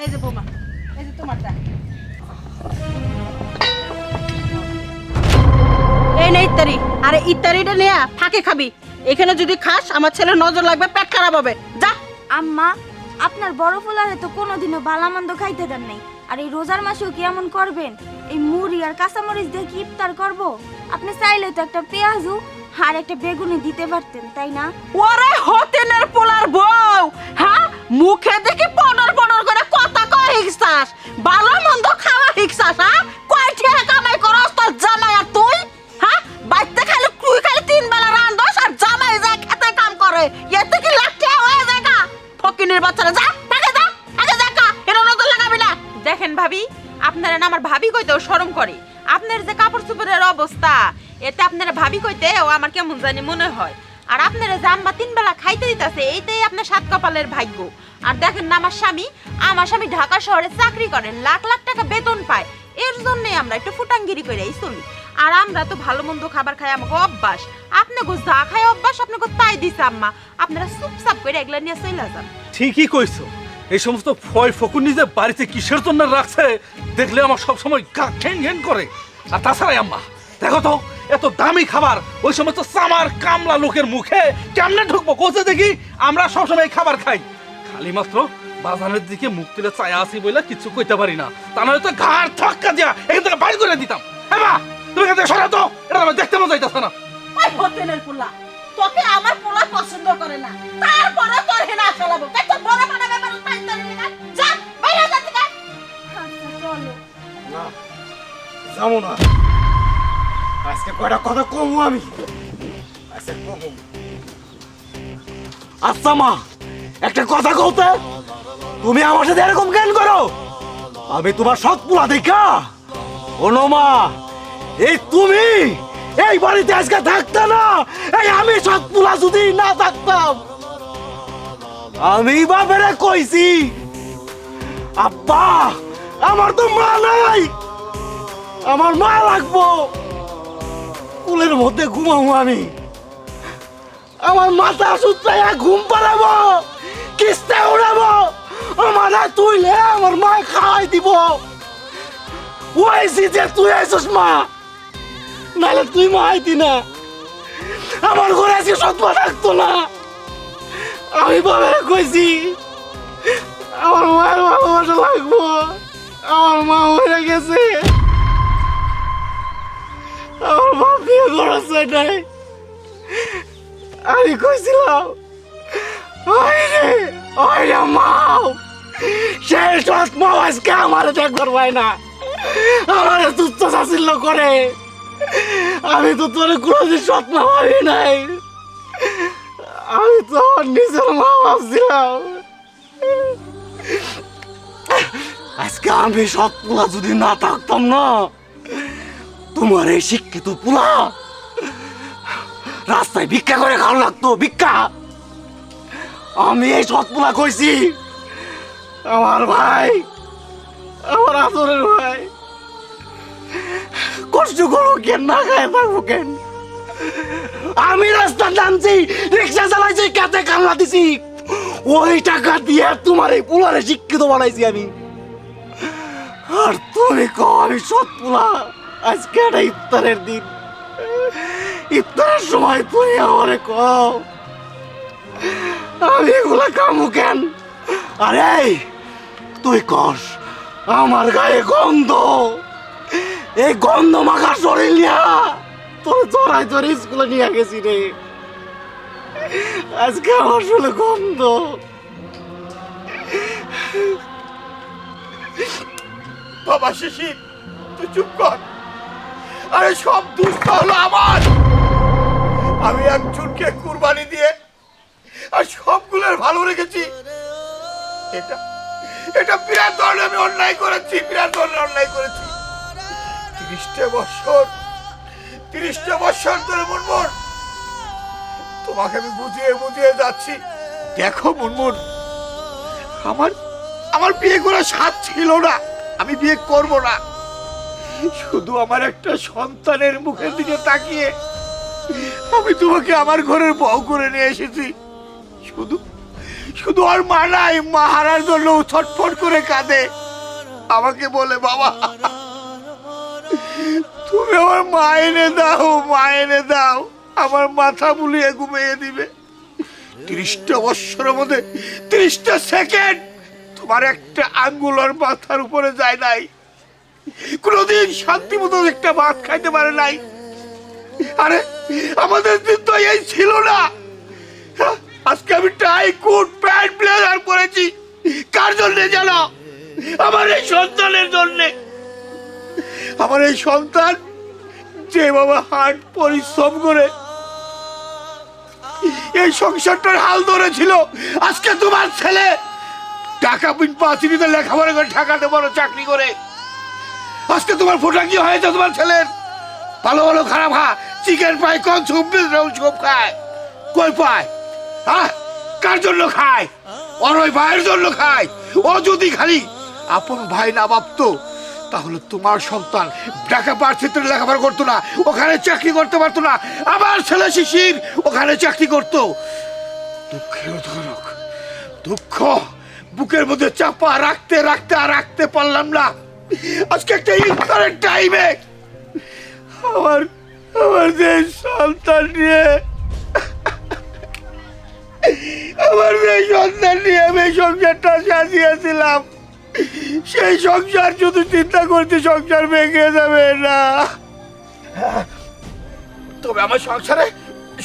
এই যে বোমা, এই যে তোমারটা। এই নে ইত্তারি, আরে ইত্তারিটা নিয়ে ফাঁকে খাবি। এখানে যদি খাস আমার ছেলের নজর লাগবে, পেট খারাপ হবে। যা। আম্মা, আপনার বড় পোলারে তো কোনোদিনও বালামন্দ খাইতে দেন নাই, আর এই রোজার মাসেও কি এমন করবেন? এই মুড়ি আর কাঁচামরিচ দিয়ে কি ইফতার করব? আপনি চাইলে তো একটা পেঁয়াজু আর একটা বেগুনি দিতে পারতেন, তাই না? ওরে হতেনের পোলার বউ, হ্যাঁ মুখে দেখি পডর পডর করে কথা কয় হিকসাস, ভালো মন্দ খাওয়া হিকসাস। হ্যাঁ কয় টাকা কামাই করস তোর জামাই আর তুই? হ্যাঁ বাইতে খালি তুই খালি 3 বেলা রান্ধস আর জামাই যায় খেতে কাম করে। এতে কি লাখ টাকা হয়ে যায় না? ফকিনের বাচ্চারা যা আগে যা, আগে যা কা এর নজর লাগাবি না। দেখেন ভাবি, আপনারা না আমার ভাবি কইতেও শরম করে। আপনার যে কাপড় চোপড়ের অবস্থা, এতে আপনারা ভাবি কইতেও আমার কেমন জানি মনে হয়। আর আপনারা যে আম্মা 3 বেলা খাইতে দিতেছে, এইটাই আপনার 7 কপালের ভাগ্য। আর দেখেন না আমার স্বামী ঢাকা শহরে চাকরি করে, লাখ লাখ টাকা বেতন পায়। এর জন্যই আমরা একটু ফুটাঙ্গিরি করেই চলি। আর আমরা তো ভালো মন্দ খাবার খাই, আমাকে অভ্যাস। আপনাকে যা খায় অভ্যাস, আপনাকে তাই দিছে আম্মা। আপনারা চুপচাপ করে এগুলা নিয়ে চলে যান। ঠিকই কইছো। এই সমস্ত ফয় ফকুনি যে বাড়িতে কিসের জন্য রাখছে দেখলে আমার সবসময় গা ঘেন ঘেন করে। আর তাছাড়াই আম্মা দেখো তো, এত দামি খাবার ওই সমস্ত চামার কামলা লোকের মুখে কেমনে ঢুকবো কোচে দেখি? আমরা সবসময় এই খাবার খাই, খালি মাত্র বাজারের দিকে মুখ তুলে চায়া আসি বলে কিছু কইতে পারি না। তা নয় তো ঘাড় ধাক্কা দিয়া এখান থেকে বাইর করে দিতাম। হ্যাঁ মা, তুমি এখান থেকে সরা তো, এটা আমার দেখতে মজা যাইতেছে না। ওই হতেনের পোলা, তোকে আমার পোলা পছন্দ করে না, তারপরে তোর হেনা চালাবো। তাই তো বড় মানে ব্যাপারে তাই তো না। যা বাইরে যা থেকে। আচ্ছা চলো। না যাবো না, আজকে কয়টা কথা কমু আমি, আজকে কমু। আচ্ছা মা, একটা কথা কওতে, তুমি আমার সাথে এরকম কেন করো? আমি তোমার সৎ পোলা দেখা। ওনো মা, এই তুমি এই বাড়িতে আজকে থাকতে না, এই আমি সৎ পোলা যদি না থাকতাম, আমি বাপেরে কইছি আব্বা আমার তো মা নাই, আমার মা লাগবো, কুলের মধ্যে ঘুমাবো আমি, আমার মাথা সুতাইয়া ঘুম পাড়াবো, কিস্তে উড়াবো, আমার তুইলে আমার মা খাওয়াই দিব। ওইছি যে তুই আইসস মা, নাহলে তুই মা আইতি না, আমার ঘরে আজকে সৎমা থাকতো না। আমি বাবা কইছি আমার মায়ের ভালোবাসা লাগবো, আমার মা হয়ে গেছে, আমার মা বিয়ে করেছে নাই। আমি কইছিলাম ওইরে মাও, সেই সৎ মাও আজকে আমার দেখবার পায় না, আমার তুচ্ছ চাচিল্য করে। আমি তো তোর কোনোদিন সৎ মা ভাবি নাই, আমি তো আমার নিজের মা ভাবছিলাম। আজকে আমি সৎ পোলা যদি না থাকতাম না, তোমার এই শিক্ষিত পোলা রাস্তায় ভিক্ষা করে খাওয়া লাগতো, ভিক্ষা। আমি এই সৎ পোলা কইছি, আমার ভাই, আমার আদরের ভাই কষ্ট করো কেন, না খায় থাকবো কেন? আমি রাস্তা নামছি, রিক্সা চালাইছি, কাতে কান্না দিছি, ওই টাকা দিয়ে তোমার এই পোলারে শিক্ষিত বানাইছি আমি। আর তুমি কও আমি সৎ পোলা। আজকে একটা ইফতারের দিন, ইফতারের সময় তুমি আমারে কও আমি এগুলা কামু কেন? আরে তুই কস আমার গায়ে গন্ধ, এই গন্ধ মাখা শরীর নিয়া তোর জড়াই তোর স্কুলে নিয়ে গেছি রে, আজকে আমার শুলে গন্ধ। বাবা শিশির, তুই চুপ কর। আরে সব দুষ্ট হলো আমার, আমি একজনকে কুরবানি দিয়ে আর সবগুলোর ভালো রেখেছি। এটা এটা বিরাট ধরনের আমি অন্যায় করেছি, বিরাট ধরনের অন্যায় করেছি। 30টা বছর ধরে মুনমুন তোমাকে আমি বুঝিয়ে বুঝিয়ে যাচ্ছি। দেখো মুনমুন, আমার বিয়ে করার স্বাদ ছিল না, আমি বিয়ে করব না। শুধু আমার একটা সন্তানের মুখের দিকে তাকিয়ে আমি তোমাকে আমার ঘরের বউ করে নিয়ে এসেছি। শুধু শুধু ওর মা নাই, মা হারার জন্য ও ছটফট করে কাঁদে। আমাকে বলে, বাবা তুমি আমার মা এনে দাও, মা এনে দাও, আমার মাথা বুলিয়ে ঘুমিয়ে দিবে। 30টা বৎসরের মধ্যে 30টা সেকেন্ড তোমার একটা আঙ্গুল ওর মাথার উপরে যায় নাই। কোনোদিন শান্তি মতো একটা ভাত খাইতে পারে নাই। আরে আমাদের দিন তো এই ছিল না। হ্যাঁ, আজকে আমি টাই কোট প্যান্ট ব্লেজার পরেছি, কার জন্য জানো? আমার এই সন্তানের জন্যে। আমার এই সন্তান যে বাবা হাট পরিশ্রম করে এই সংসারটার হাল ধরেছিল, আজকে তোমার ছেলে টাকা পিন পাঁচিনিতে লেখাপড়া করে, ঢাকাতে বড় চাকরি করে, আজকে তোমার ফোটা কি হয়েছে? তোমার ছেলের ভালো ভালো খারাপ চিকেন পায়, কোন সব খায়, কই পায়? হ্যাঁ, কার জন্য খায়? ওর ওই ভাইয়ের জন্য খায়। ও যদি খালি আপন ভাই না ভাবতো, তাহলে তোমার সন্তান ঢাকা পার্থিতে লেখাপড়া করতো না, ওখানে চাকরি করতে পারতো না। আমার ছেলে শিশির ওখানে চাকরি করতো। দুঃখের ধরক দুঃখ বুকের মধ্যে চাপা রাখতে রাখতে আর রাখতে পারলাম না। আজকে একটা ইফতারের টাইমে আমার আমার যে সন্তান নিয়ে আমার যে সন্তান নিয়ে আমি সংসারটা সাজিয়েছিলাম, সেই সংসার শুধু চিন্তা করতে সংসার ভেঙে যাবে না, তবে আমার সংসারে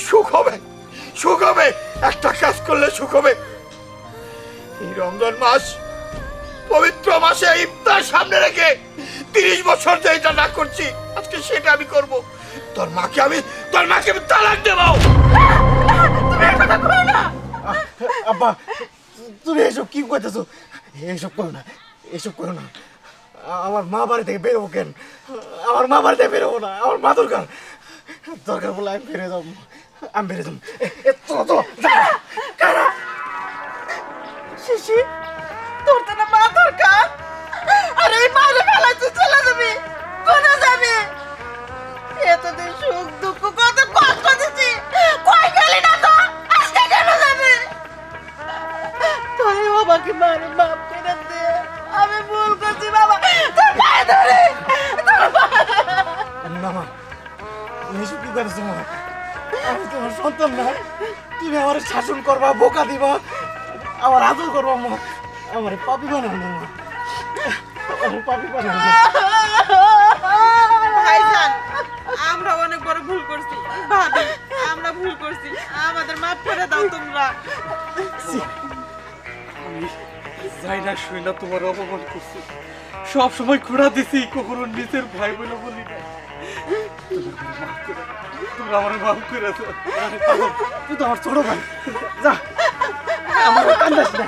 সুখ হবে, সুখ হবে। একটা কাজ করলে সুখ হবে। এই রমজান মাস, পবিত্র মাসে ইফতার সামনে রেখে 30 বছর ধরে এটা না করছি, আজকে সেটা আমি করব। তোর মাকে আমি তালাক দেব। আব্বা, তুমি এসব কি করতেছো? এইসব করো না, এসব করো না। আমার মা বাড়ি থেকে বেরোবো কেন? আমার মা বাড়ি থেকে বেরোবো না, আমার মা দরকার। দরকার বলে আমি ফিরে যাবো, আমি ফিরে যাবো। শিশি, তোর তো না মা দরকার। আর এই মারে ফেলাইতে চলে যাবি, কোনে যাবি? এতদিন সুখ দুঃখ কত কষ্ট দিছি, কই গেলি না তো? আজকে কেন যাবি? তোর বাবাকে মারে মাফ করে দে, আমি ভুল করছি বাবা, তোর পায়ে ধরে। মামা, তুমি এসব কি করছো? মা, আমি তোমার সন্তান না, তুমি আমার শাসন করবা, বোকা দিবা, আমার আদর করবা। মা, আমার পাপি বানানো না, মা, আমার পাপি বানানো না। ভাইজান, আমরা অনেক বড় ভুল করছি, ভাবি আমরা ভুল করছি, আমাদের মাফ করে দাও তোমরা। যাই না শুই না তোমার অপমান করছি, সব সময় খোঁড়া দিছি, কখনো নিজের ভাই বলে বলি না। তোমরা আমার মাফ করে দাও। তুই তো আমার ছোট ভাই, যা, আমার কান্দাস না।